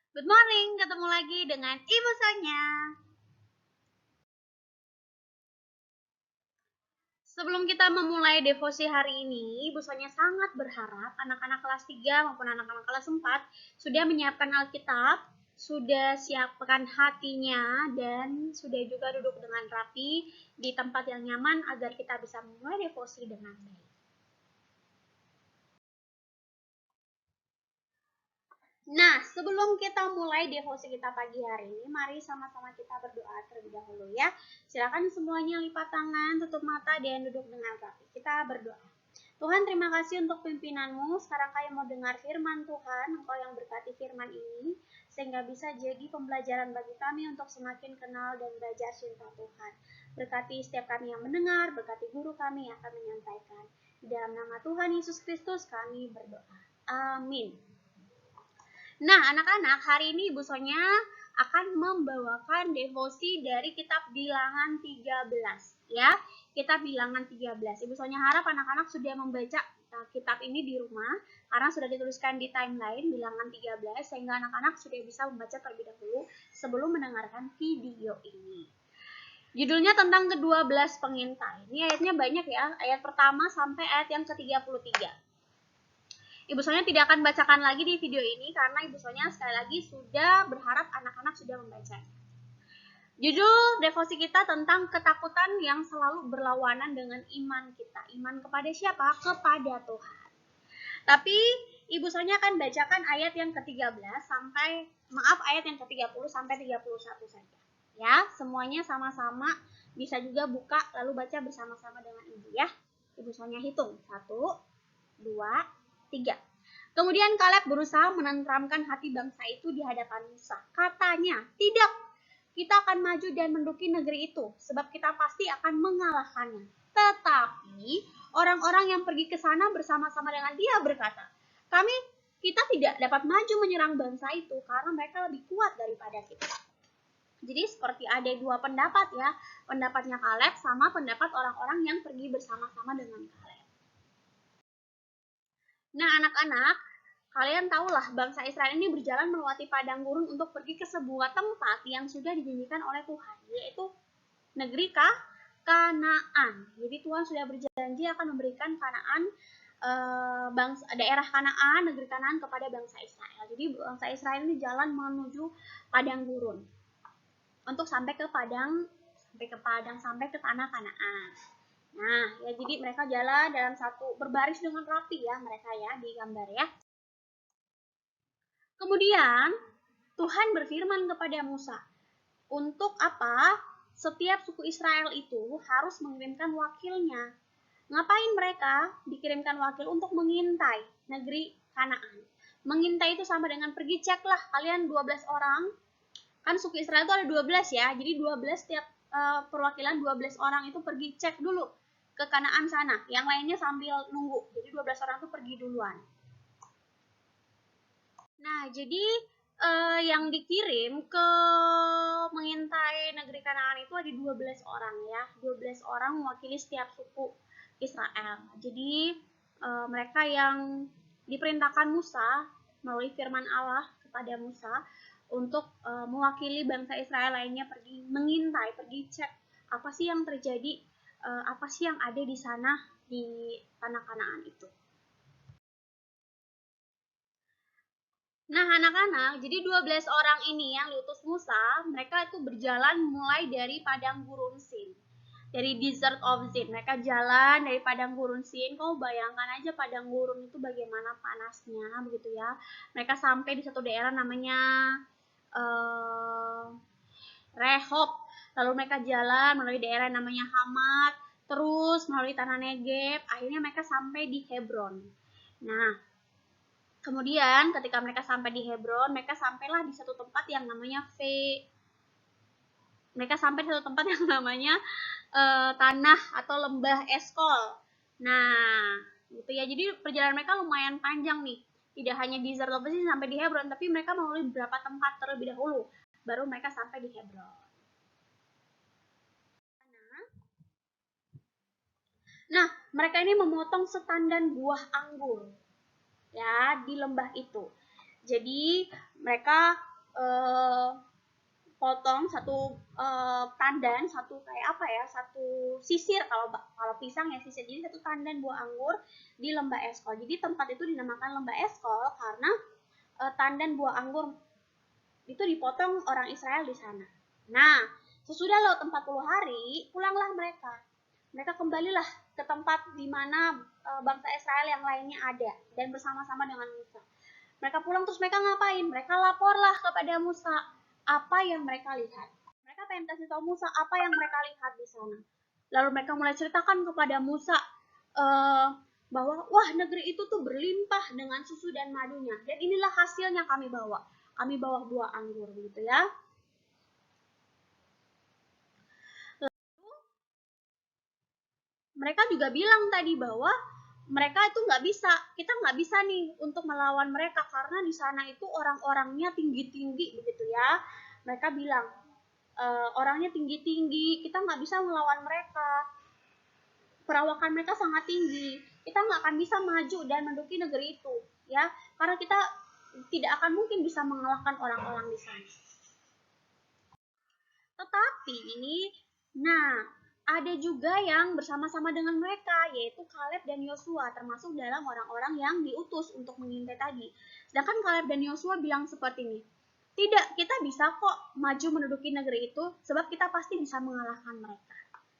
Good morning, ketemu lagi dengan Ibu Sonya. Sebelum kita memulai devosi hari ini, Ibu Sonya sangat berharap anak-anak kelas 3 maupun anak-anak kelas 4 sudah menyiapkan Alkitab, sudah siapkan hatinya, dan sudah juga duduk dengan rapi di tempat yang nyaman agar kita bisa memulai devosi dengan baik. Nah, sebelum kita mulai devosi kita pagi hari ini, mari sama-sama kita berdoa terlebih dahulu ya. Silakan semuanya lipat tangan, tutup mata, dan duduk dengan rapi. Kita berdoa. Tuhan, terima kasih untuk pimpinan-Mu. Sekarang kami mau dengar firman Tuhan, Engkau yang berkati firman ini, sehingga bisa jadi pembelajaran bagi kami untuk semakin kenal dan belajar cinta Tuhan. Berkati setiap kami yang mendengar, berkati guru kami yang akan menyampaikan. Di dalam nama Tuhan Yesus Kristus kami berdoa. Amin. Nah, anak-anak, hari ini Ibu Sonya akan membawakan devosi dari kitab Bilangan 13 ya. Kitab Bilangan 13. Ibu Sonya harap anak-anak sudah membaca kitab ini di rumah karena sudah dituliskan di timeline Bilangan 13 sehingga anak-anak sudah bisa membaca terlebih dahulu sebelum mendengarkan video ini. Judulnya tentang ke-12 pengintai. Ini ayatnya banyak ya, ayat pertama sampai ayat yang ke-33. Ibu Sonya tidak akan bacakan lagi di video ini karena Ibu Sonya sekali lagi sudah berharap anak-anak sudah membacanya. Judul devosi kita tentang ketakutan yang selalu berlawanan dengan iman kita. Iman kepada siapa? Kepada Tuhan. Tapi Ibu Sonya akan bacakan ayat yang ke-13 sampai ayat yang ke-30 sampai 31 saja. Ya, semuanya sama-sama bisa juga buka lalu baca bersama-sama dengan Ibu ya. Ibu Sonya hitung 1 2 3. Kemudian Kaleb berusaha menenteramkan hati bangsa itu di hadapan Musa. Katanya, tidak, kita akan maju dan menduduki negeri itu, sebab kita pasti akan mengalahkannya. Tetapi orang-orang yang pergi ke sana bersama-sama dengan dia berkata, kita tidak dapat maju menyerang bangsa itu karena mereka lebih kuat daripada kita. Jadi seperti ada dua pendapat ya, pendapatnya Kaleb sama pendapat orang-orang yang pergi bersama-sama dengan Kaleb. Nah, anak-anak, kalian tahulah bangsa Israel ini berjalan melewati padang gurun untuk pergi ke sebuah tempat yang sudah dijanjikan oleh Tuhan, yaitu negeri Kanaan. Jadi Tuhan sudah berjanji akan memberikan Kanaan, daerah Kanaan, negeri Kanaan kepada bangsa Israel. Jadi bangsa Israel ini jalan menuju padang gurun untuk sampai ke tanah Kanaan. Nah, ya jadi mereka jalan dalam satu berbaris dengan rapi ya mereka ya di gambar ya. Kemudian Tuhan berfirman kepada Musa, untuk apa setiap suku Israel itu harus mengirimkan wakilnya? Ngapain mereka dikirimkan wakil? Untuk mengintai negeri Kanaan. Mengintai itu sama dengan pergi ceklah kalian 12 orang. Kan suku Israel itu ada 12 ya. Jadi 12 setiap perwakilan 12 orang itu pergi cek dulu ke Kanaan sana. Yang lainnya sambil nunggu. Jadi 12 orang itu pergi duluan. Nah, jadi yang dikirim ke mengintai negeri Kanaan itu ada 12 orang ya. 12 orang mewakili setiap suku Israel. Jadi mereka yang diperintahkan Musa melalui firman Allah kepada Musa untuk mewakili bangsa Israel lainnya pergi mengintai, pergi cek apa sih yang terjadi, apa sih yang ada di sana di tanah Kanaan itu. Nah, anak-anak, jadi 12 orang ini yang diutus Musa, mereka itu berjalan mulai dari padang gurun Sin. Dari Desert of Zin. Mereka jalan dari padang gurun Sin. Kau bayangkan aja padang gurun itu bagaimana panasnya, begitu ya. Mereka sampai di satu daerah namanya Rehob. Lalu mereka jalan melalui daerah namanya Hamat, terus melalui tanah Negeb. Akhirnya mereka sampai di Hebron. Nah, kemudian ketika mereka sampai di Hebron, mereka sampailah di satu tempat yang namanya tanah atau lembah Eskol. Nah, gitu ya. Jadi perjalanan mereka lumayan panjang nih. Tidak hanya di Desert of Zin sampai di Hebron, tapi mereka melalui beberapa tempat terlebih dahulu baru mereka sampai di Hebron. Nah, mereka ini memotong setandan buah anggur ya di lembah itu. Jadi mereka potong satu tandan, satu kayak apa ya, satu sisir, kalau pisang ya sisir, jadi satu tandan buah anggur di Lembah Eskol. Jadi tempat itu dinamakan Lembah Eskol karena tandan buah anggur itu dipotong orang Israel di sana. Nah, sesudah lewat 40 hari, pulanglah mereka. Mereka kembalilah ke tempat di mana bangsa Israel yang lainnya ada dan bersama-sama dengan Musa. Mereka pulang terus mereka ngapain? Mereka laporlah kepada Musa apa yang mereka lihat. Mereka pengen kasih tahu Musa apa yang mereka lihat di sana. Lalu mereka mulai ceritakan kepada Musa bahwa wah, negeri itu tuh berlimpah dengan susu dan madunya, dan inilah hasilnya kami bawa. Kami bawa buah anggur gitu ya. Lalu mereka juga bilang tadi bahwa mereka itu kita nggak bisa nih untuk melawan mereka karena di sana itu orang-orangnya tinggi-tinggi begitu ya. Mereka bilang orangnya tinggi-tinggi, kita nggak bisa melawan mereka. Perawakan mereka sangat tinggi, kita nggak akan bisa maju dan menduduki negeri itu, ya, karena kita tidak akan mungkin bisa mengalahkan orang-orang di sana. Tetapi, ada juga yang bersama-sama dengan mereka, yaitu Kaleb dan Yosua, termasuk dalam orang-orang yang diutus untuk mengintai tadi. Sedangkan Kaleb dan Yosua bilang seperti ini, tidak, kita bisa kok maju menduduki negeri itu, sebab kita pasti bisa mengalahkan mereka.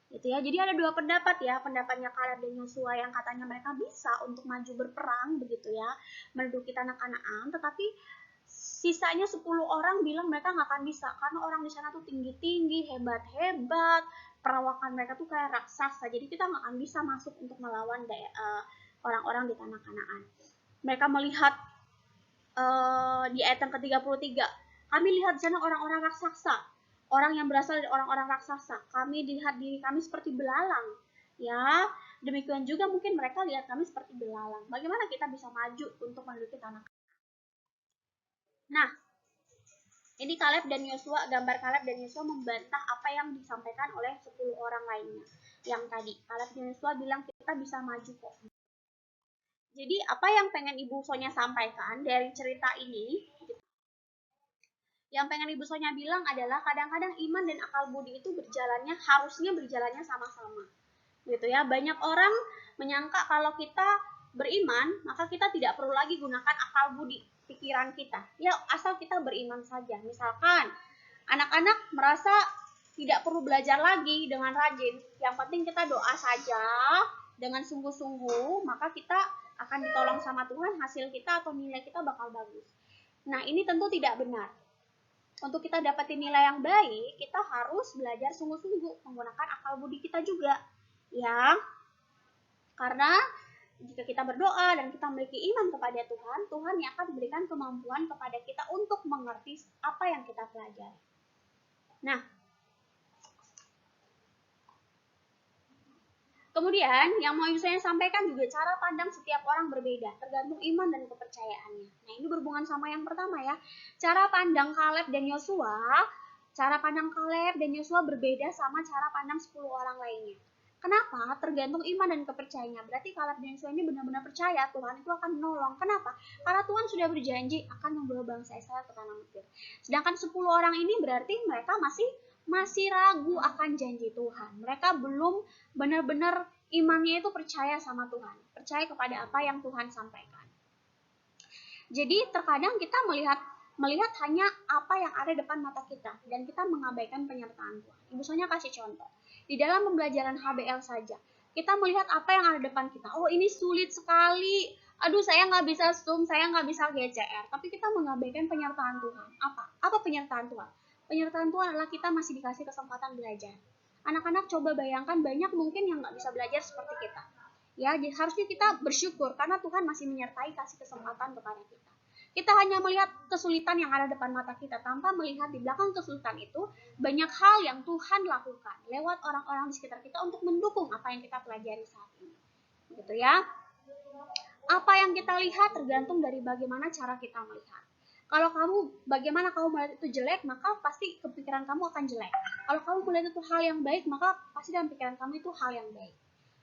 Gitu ya. Jadi ada dua pendapat ya, pendapatnya Kaleb dan Yosua yang katanya mereka bisa untuk maju berperang begitu ya, menduduki tanah Kanaan, tetapi sisanya 10 orang bilang mereka nggak akan bisa karena orang di sana tuh tinggi-tinggi, hebat-hebat, perawakan mereka tuh kayak raksasa. Jadi kita nggak akan bisa masuk untuk melawan orang-orang di tanah Kanaan. Mereka melihat di ayat yang ke-33, kami lihat di sana orang-orang raksasa. Orang yang berasal dari orang-orang raksasa. Kami lihat diri kami seperti belalang. Ya, demikian juga mungkin mereka lihat kami seperti belalang. Bagaimana kita bisa maju untuk menduduki tanah? Nah, ini Kaleb dan Yosua, gambar Kaleb dan Yosua membantah apa yang disampaikan oleh 10 orang lainnya. Yang tadi, Kaleb dan Yosua bilang kita bisa maju kok. Jadi, apa yang pengen Ibu Sonya sampaikan dari cerita ini? Yang pengen Ibu Sonya bilang adalah kadang-kadang iman dan akal budi itu harusnya berjalannya sama-sama. Gitu ya. Banyak orang menyangka kalau kita beriman, maka kita tidak perlu lagi gunakan akal budi, pikiran kita. Ya, asal kita beriman saja. Misalkan anak-anak merasa tidak perlu belajar lagi dengan rajin. Yang penting kita doa saja dengan sungguh-sungguh, maka kita akan ditolong sama Tuhan, hasil kita atau nilai kita bakal bagus. Nah, ini tentu tidak benar. Untuk kita dapetin nilai yang baik, kita harus belajar sungguh-sungguh menggunakan akal budi kita juga, ya. Karena jika kita berdoa dan kita memiliki iman kepada Tuhan, Tuhan yang akan memberikan kemampuan kepada kita untuk mengerti apa yang kita pelajari. Nah, kemudian yang mau saya sampaikan juga cara pandang setiap orang berbeda, tergantung iman dan kepercayaannya. Nah, ini berhubungan sama yang pertama ya. Cara pandang Kaleb dan Yosua berbeda sama cara pandang 10 orang lainnya. Kenapa? Tergantung iman dan kepercayaannya. Berarti Kaleb dan Yosua ini benar-benar percaya Tuhan itu akan menolong. Kenapa? Karena Tuhan sudah berjanji akan membawa bangsa Israel ke tanah Mesir. Sedangkan 10 orang ini berarti mereka masih ragu akan janji Tuhan. Mereka belum benar-benar imannya itu percaya sama Tuhan, percaya kepada apa yang Tuhan sampaikan. Jadi terkadang kita melihat hanya apa yang ada depan mata kita dan kita mengabaikan penyertaan Tuhan. Ibu Sonya kasih contoh. Di dalam pembelajaran HBL saja, kita melihat apa yang ada depan kita. Oh, ini sulit sekali. Aduh, saya nggak bisa Zoom, saya nggak bisa GCR. Tapi kita mengabaikan penyertaan Tuhan. Apa penyertaan Tuhan? Penyertaan Tuhan adalah kita masih dikasih kesempatan belajar. Anak-anak coba bayangkan banyak mungkin yang nggak bisa belajar seperti kita. Ya, harusnya kita bersyukur karena Tuhan masih menyertai kasih kesempatan kepada kita. Kita hanya melihat kesulitan yang ada depan mata kita tanpa melihat di belakang kesulitan itu banyak hal yang Tuhan lakukan lewat orang-orang di sekitar kita untuk mendukung apa yang kita pelajari saat ini. Gitu ya. Apa yang kita lihat tergantung dari bagaimana cara kita melihat. Kalau bagaimana kamu melihat itu jelek, maka pasti kepikiran kamu akan jelek. Kalau kamu melihat itu hal yang baik, maka pasti dalam pikiran kamu itu hal yang baik.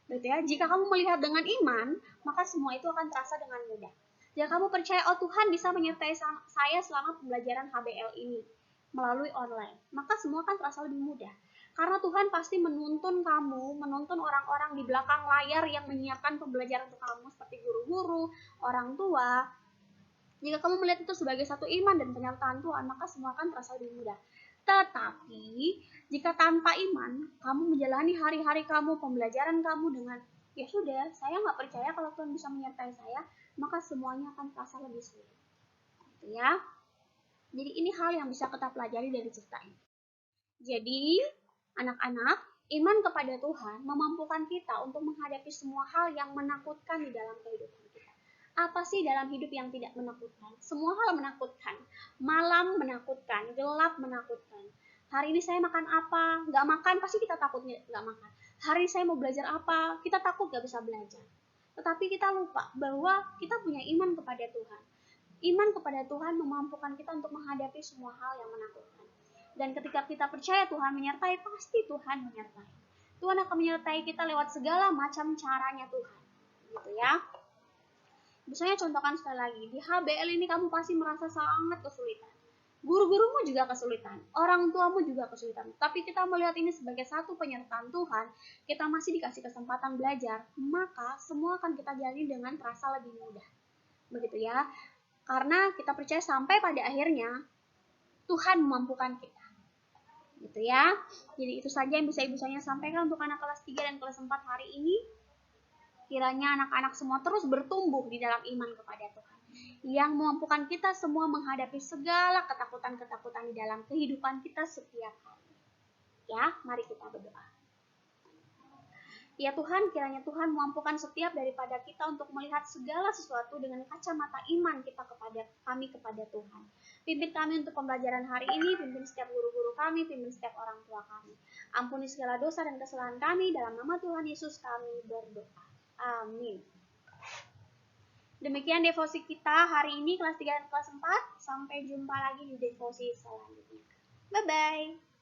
Gitu ya. Jika kamu melihat dengan iman, maka semua itu akan terasa dengan mudah. Jika kamu percaya, oh Tuhan bisa menyertai saya selama pembelajaran HBL ini melalui online, maka semua kan terasa lebih mudah. Karena Tuhan pasti menuntun kamu, menuntun orang-orang di belakang layar yang menyiapkan pembelajaran untuk kamu, seperti guru-guru, orang tua. Jika kamu melihat itu sebagai satu iman dan penyertaan Tuhan, maka semua akan terasa lebih mudah. Tetapi, jika tanpa iman, kamu menjalani hari-hari kamu, pembelajaran kamu dengan, ya sudah, saya nggak percaya kalau Tuhan bisa menyertai saya, maka semuanya akan terasa lebih sulit. Gitu ya. Jadi ini hal yang bisa kita pelajari dari cerita ini. Jadi, anak-anak, iman kepada Tuhan memampukan kita untuk menghadapi semua hal yang menakutkan di dalam kehidupan kita. Apa sih dalam hidup yang tidak menakutkan? Semua hal menakutkan. Malam menakutkan, gelap menakutkan. Hari ini saya makan apa? Nggak makan, pasti kita takutnya nggak makan. Hari ini saya mau belajar apa? Kita takut nggak bisa belajar. Tetapi kita lupa bahwa kita punya iman kepada Tuhan. Iman kepada Tuhan memampukan kita untuk menghadapi semua hal yang menakutkan. Dan ketika kita percaya Tuhan menyertai, pasti Tuhan menyertai. Tuhan akan menyertai kita lewat segala macam caranya Tuhan. Gitu ya. Misalnya contohkan sekali lagi, di HBL ini kamu pasti merasa sangat kesulitan. Guru-gurumu juga kesulitan, orang tuamu juga kesulitan. Tapi kita melihat ini sebagai satu penyertaan Tuhan, kita masih dikasih kesempatan belajar, maka semua akan kita jalani dengan terasa lebih mudah. Begitu ya. Karena kita percaya sampai pada akhirnya Tuhan memampukan kita. Gitu ya. Jadi itu saja yang bisa Ibu saya sampaikan untuk anak kelas 3 dan kelas 4 hari ini. Kiranya anak-anak semua terus bertumbuh di dalam iman kepada Tuhan, yang memampukan kita semua menghadapi segala ketakutan-ketakutan di dalam kehidupan kita setiap hari. Ya, mari kita berdoa. Ya Tuhan, kiranya Tuhan memampukan setiap daripada kita untuk melihat segala sesuatu dengan kacamata iman kita kepada kami kepada Tuhan. Pimpin kami untuk pembelajaran hari ini, pimpin setiap guru-guru kami, pimpin setiap orang tua kami. Ampuni segala dosa dan kesalahan kami, dalam nama Tuhan Yesus kami berdoa. Amin. Demikian devosi kita hari ini kelas 3 dan kelas 4. Sampai jumpa lagi di devosi selanjutnya. Bye-bye.